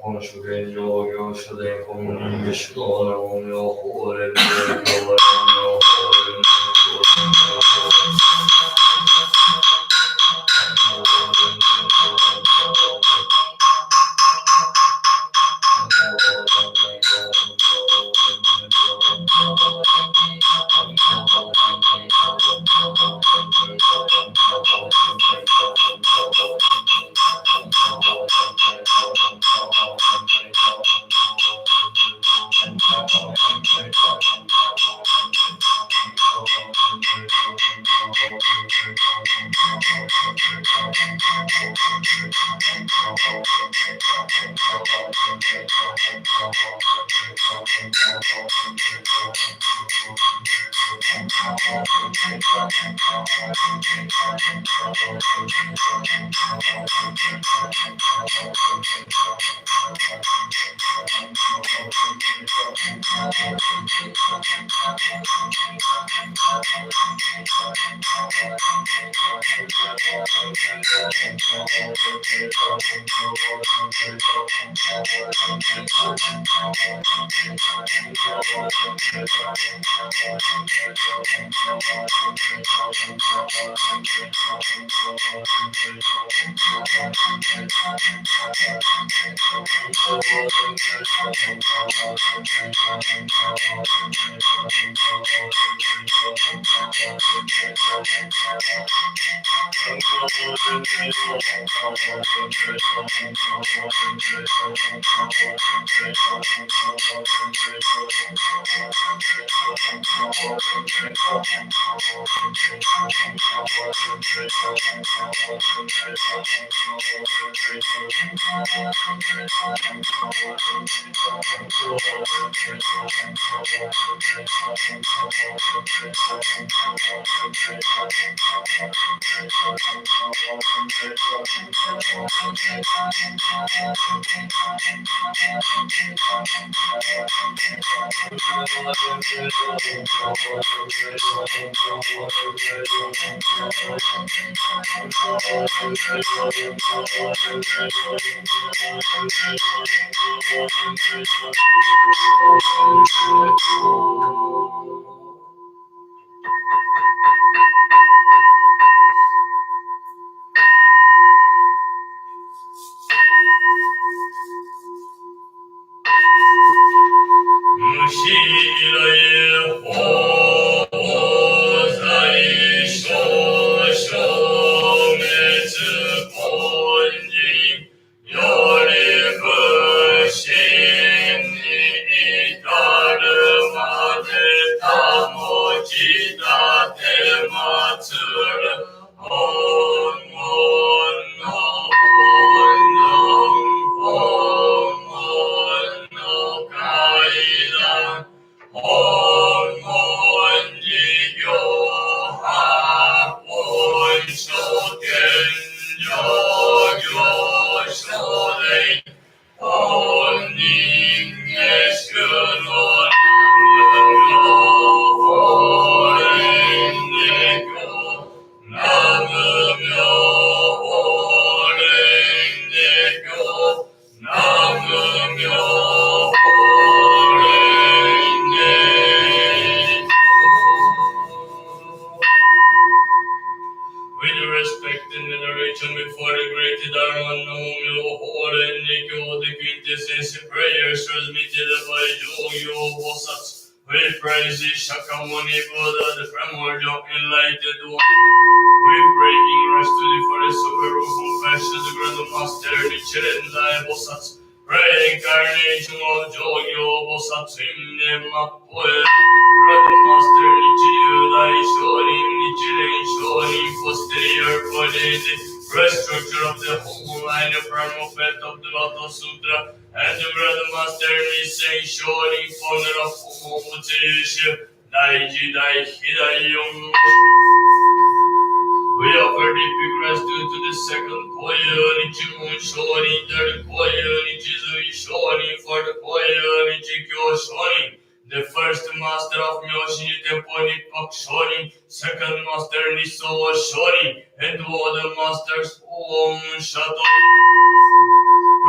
本主現上行書伝本人下主導の音名法連で音名法連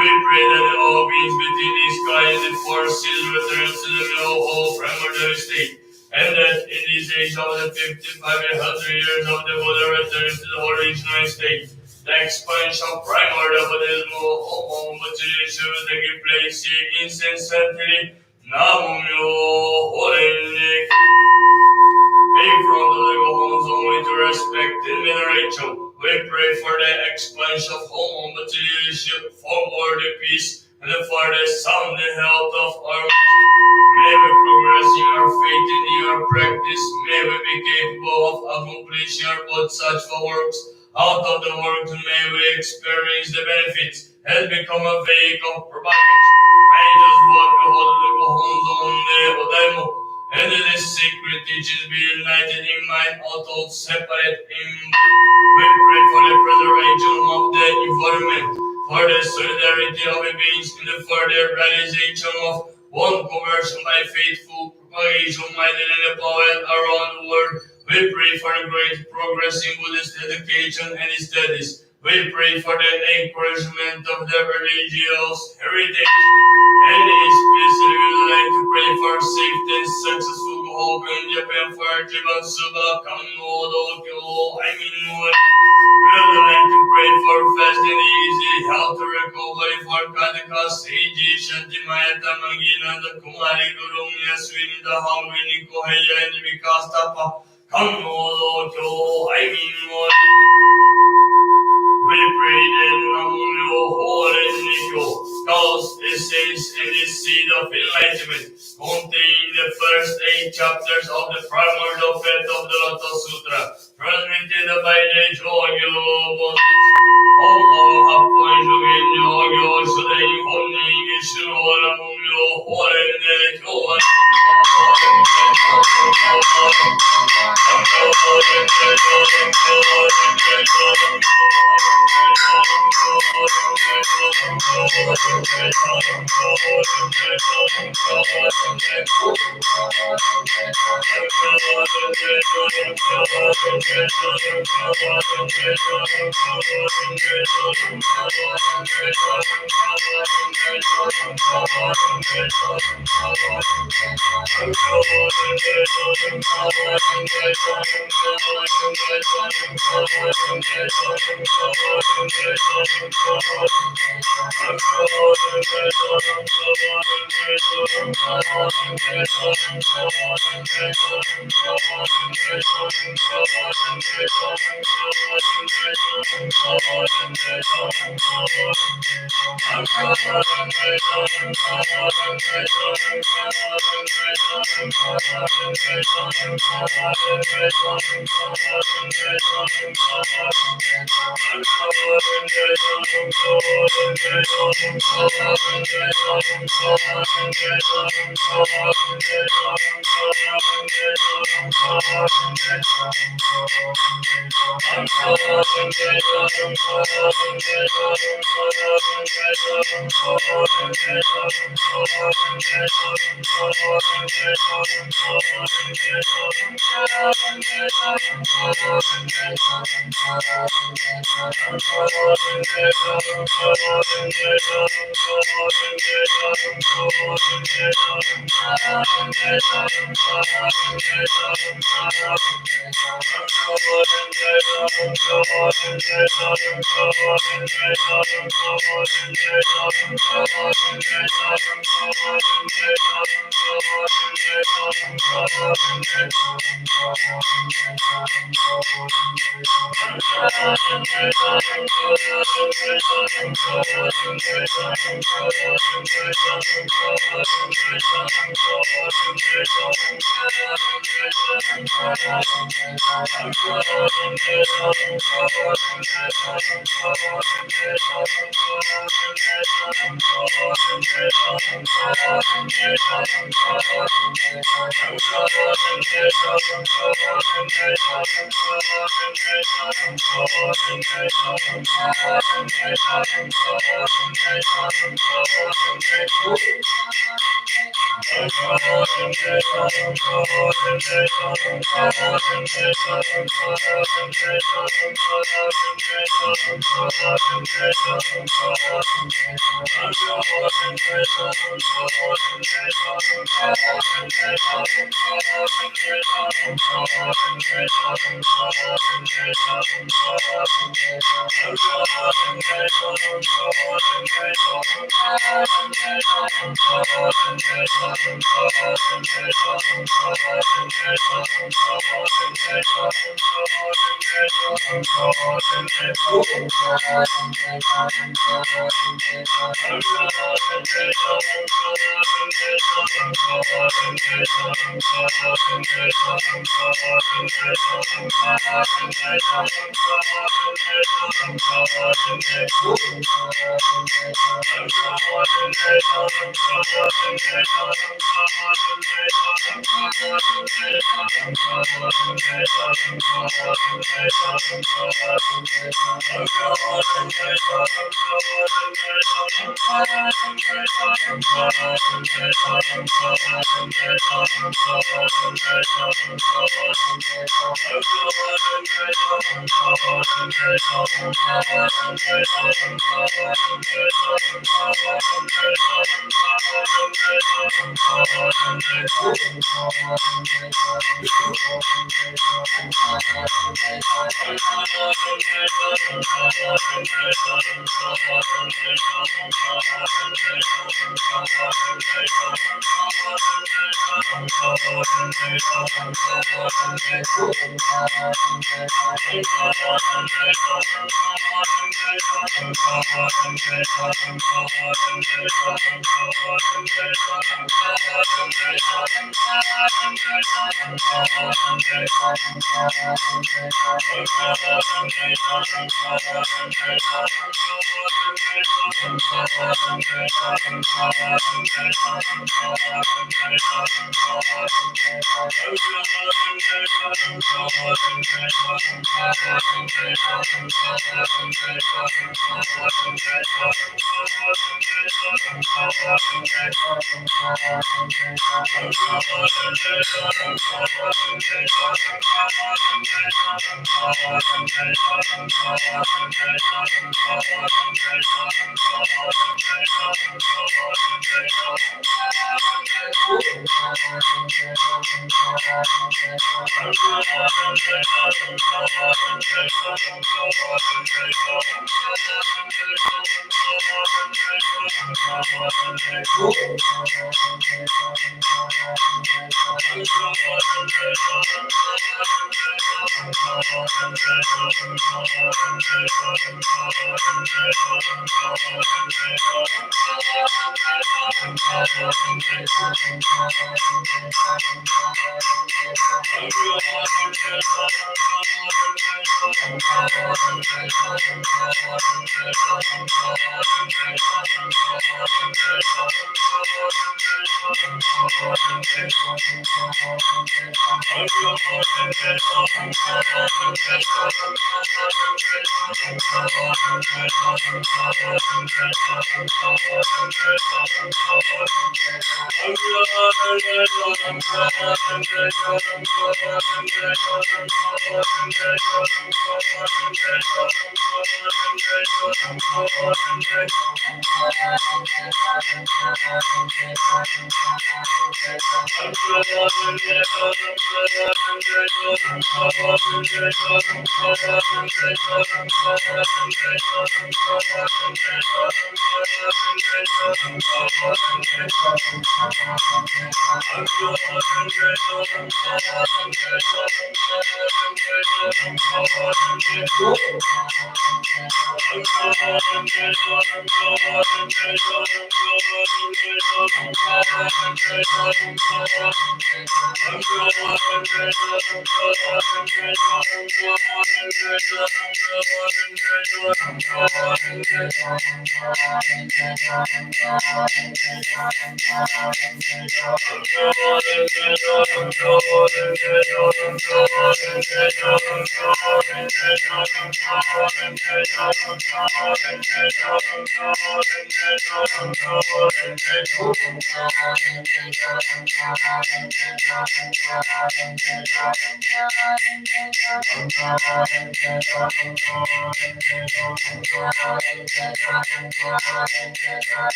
We pray that all beings between the sky and the forest seas return to the whole primordial state, and that in these days of the 55,100 years of the Buddha returns to the original state. The expansion of primordial Buddhism home material taking place incessantly. Nam-myoho-renge. In front of the Gohon's only to respect and veneration. We pray for the expansion of home materialism, for world peace, and for the sound and health of our. May we progress in our faith and in our practice. May we be capable of accomplishing our both such works. Out of the works, may we experience the benefits and become a vehicle of providence. May this work behold the Gohon's only Odaimo. And in this secret teachings be united in mind, although separate in. We pray for the preservation of the environment, for the solidarity of the beings, and for the realization of one conversion by faithful propagation minded in the power around the world. We pray for the great progress in Buddhist education and studies. We pray for the encouragement of the religious heritage. And especially we would like to pray for safe and successful Gohok in Japan for Jiban Suba Kamnodo Kyo Aimin. We would like to pray for fast and easy health recovery for Kataka Seiji Shantimaya Tamagina the Kumari Guru Yaswini the Hangwini Kohaya and Vikastapa Kamnodo Kyo Aimin. We pray that Nam-myoho-renge-kyo, cause essence and the seed of enlightenment, contain the first 8 chapters of the primordial faith of the Lotus Sutra, transmitted by the Jogyo. Allah Happoi Jogyo Shudai Honni Gishuro Nam-myoho-renge-kyo.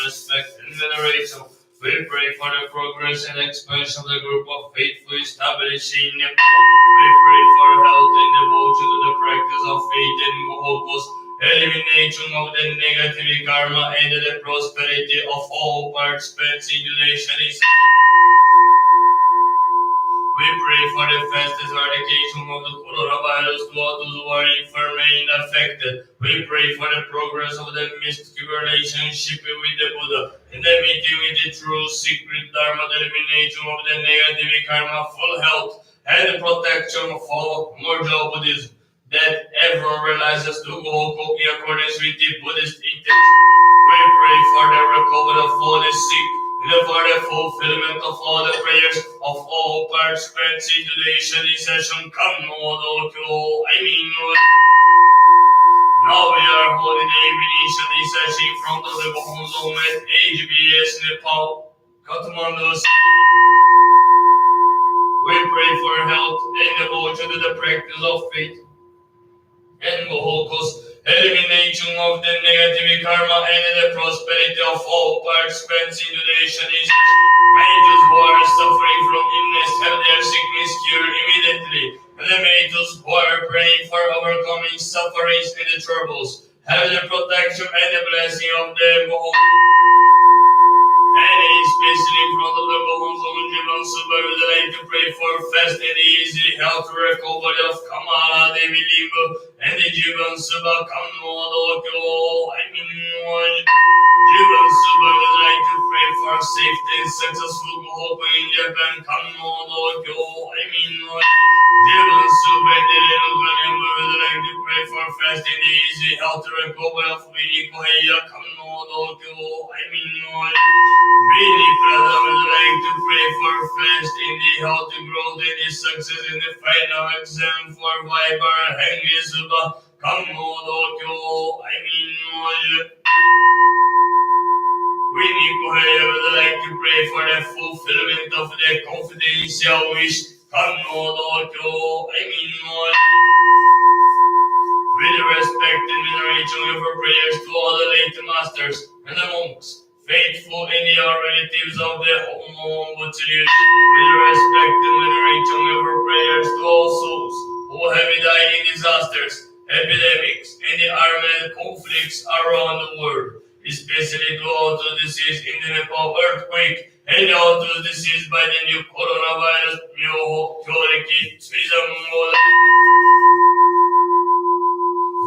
Respect and veneration. We pray for the progress and expansion of the group of faithful establishing. We pray for health and devotion to the practice of faith and focus, elimination of the negative karma and the prosperity of all participants in the nation. We pray for the fastest eradication of the coronavirus to all those who are infirm and affected. We pray for the progress of the mystic relationship with the Buddha and the meeting with the true secret Dharma, the elimination of the negative karma, full health, and the protection of all mortal Buddhism. That everyone realizes to go in accordance with the Buddhist intent. We pray for the recovery of all the sick and for the fulfillment of all the prayers of all participants in today's study session. Now we are holding the evening study session in front of the Home at HBS Nepal, Kathmandu. We pray for health and devotion to the practice of faith and Gohokus, elimination of the negative karma and the prosperity of all participants in today's studies. May those who are suffering from illness have their sickness cured immediately, and may those who are praying for overcoming sufferings and the troubles have the protection and the blessing of the Gohokus. And especially in front of the Gohon's own Jivan Subha, we would like to pray for fast and easy health recovery of Kamala Devi Limbu and the Jivan Subha Kamodokyo. Jivan Subha would like to pray for safety and successful Gohoku in Japan. Kamodokyo. Jivan Subha and the Renukalimbu would like to pray for fast and easy health recovery of Vinikoheya Kamodokyo. Really, brother, would like to pray for fast in the healthy growth and the success in the final exam for Viber Hengisuba Kamodokyo. Really, would like to pray for the fulfillment of the confidential wish Kamodokyo. With respect and veneration of our prayers to all the late masters and the monks, faithful in the relatives of the home, with respect and veneration of our prayers to all souls who have died in disasters, epidemics, and the armed conflicts around the world, especially to all those deceased in the Nepal earthquake and all those deceased by the new coronavirus. Myoho Kyoriki Tsuizan.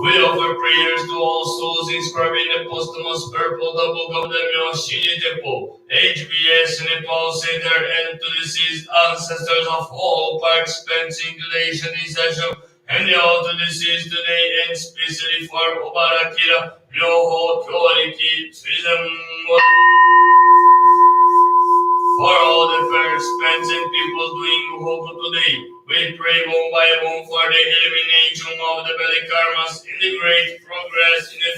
We offer prayers to all souls inscribed in the posthumous purple double of the Myoshiji Temple, HBS Nepal Center, and to deceased ancestors of all participants in today's study session, and all to deceased today, and especially for Obarakira, Myoho Kyoriki Tsuizan. For all the participants and people doing Hoku today, we pray one by one for the elimination of the belly karmas in the great progress in the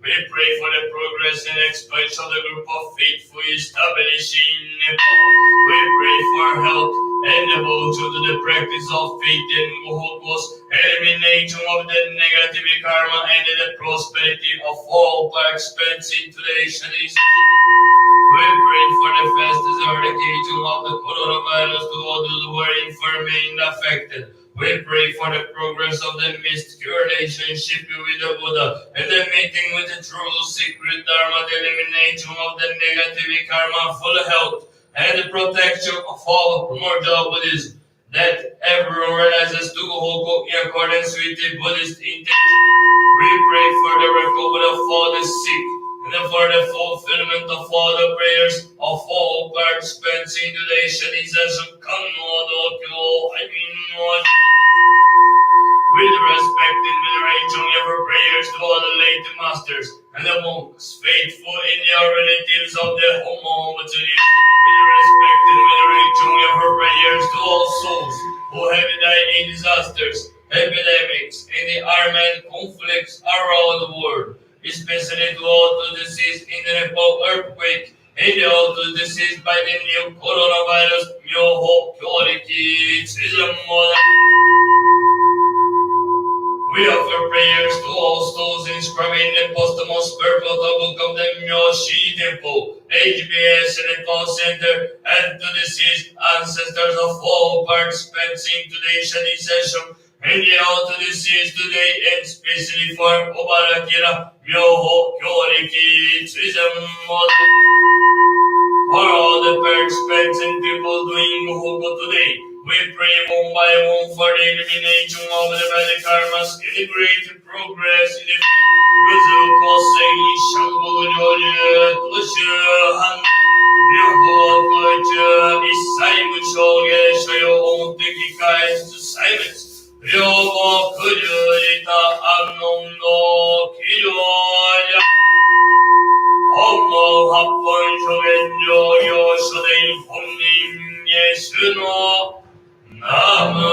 We pray for the progress and exploits of the group of faithful establishing Nepal. We pray for health and devotion to the practice of faith and Holocaust, elimination of the negative karma and the prosperity of all participants in today's studies. We pray for the fastest eradication of the coronavirus to all those who are remain affected. We pray for the progress of the mystical relationship with the Buddha and the meeting with the true secret Dharma, the elimination of the negative karma, full health, and the protection of all primordial Buddhism, that everyone realizes to go in accordance with the Buddhist intention. We pray for the recovery of all the sick and for the fulfillment of all the prayers of all participants in today's session. With respect and veneration, we offer prayers to all the late masters and the monks, faithful in their relatives of the Homo material. With respect and veneration, we offer prayers to all souls who have died in disasters, epidemics, and the armed conflicts around the world, especially to all those deceased in the Nepal earthquake and all those deceased by the new coronavirus. We offer prayers to all souls inscribed in the posthumous purple book of the Myoshi Temple, HBS Nepal Center, and to deceased ancestors of all participants in today's session, and the all to deceased today, and especially for Obarakira, Myoho, Kyoriki, for all the participants and people doing Muhuko today, we pray one by one for the elimination of the bad karmas and the great progress in the Guzu Kosei Shango Joje Tushan Ryoho Isai Mushoge Shoyo Ontekikai to silence Ryoho Kujurita Anondo Kiyoya Homo Hapon Shogenjo Yoshoden Honnin Yesuno Namyo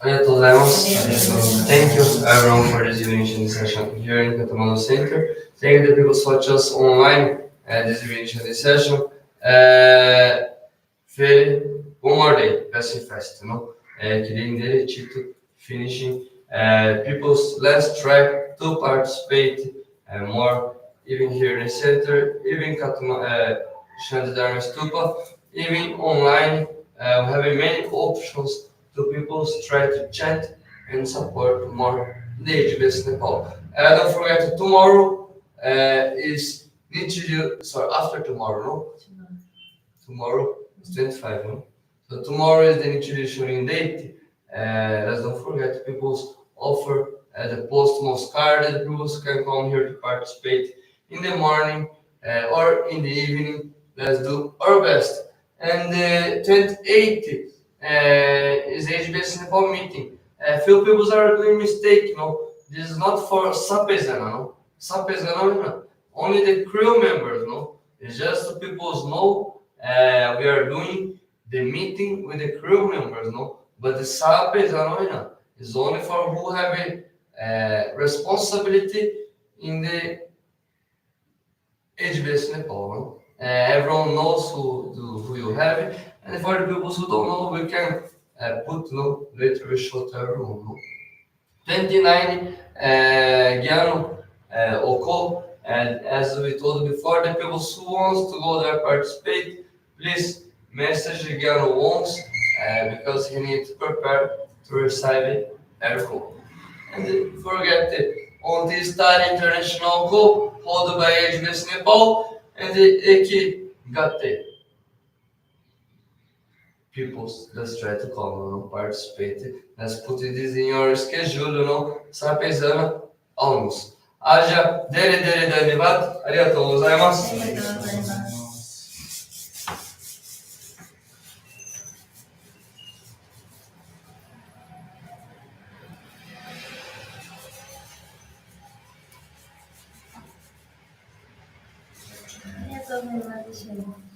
arigatou gozaimasu. Thank you everyone for this evening session here in Kathmandu Center. Thank you the people who watch us online this evening session. Feli, one more day, passing fast, getting dedicated to finishing. People's let's try to participate more, even here in the center, even Shantidarma Stupa, even online. Having many options to people try to chant and support more the HBS Nepal. Don't forget tomorrow is Nichiru, sorry, after tomorrow, no? Tomorrow is 25, no? So tomorrow is the introduction date. Let's don't forget people's offer the postmost card that people can come here to participate in the morning or in the evening. Let's do our best. And the 28th is HBS Nepal meeting. Few people are doing mistake, This is not for Sapezana, no? Sapezana, no? Only the crew members, no? It's just so people know we are doing the meeting with the crew members, no? But the SAP is only for who have a responsibility in the HBS Nepal, no? Everyone knows who you have, and for the people who don't know, we can put later show to everyone, no? 29 Gyano Oko, and as we told before, the people who wants to go there participate, please message Gyano once because he needs to prepare to receive everything. And forget it, on this study international co held by HBS Nepal and the Eki Gate peoples. Let's try to come, participate. Let's put this in your schedule, Sapezana, almost. Aja, dere dere danivat, arigatou gozaimasu. ありがとうございます。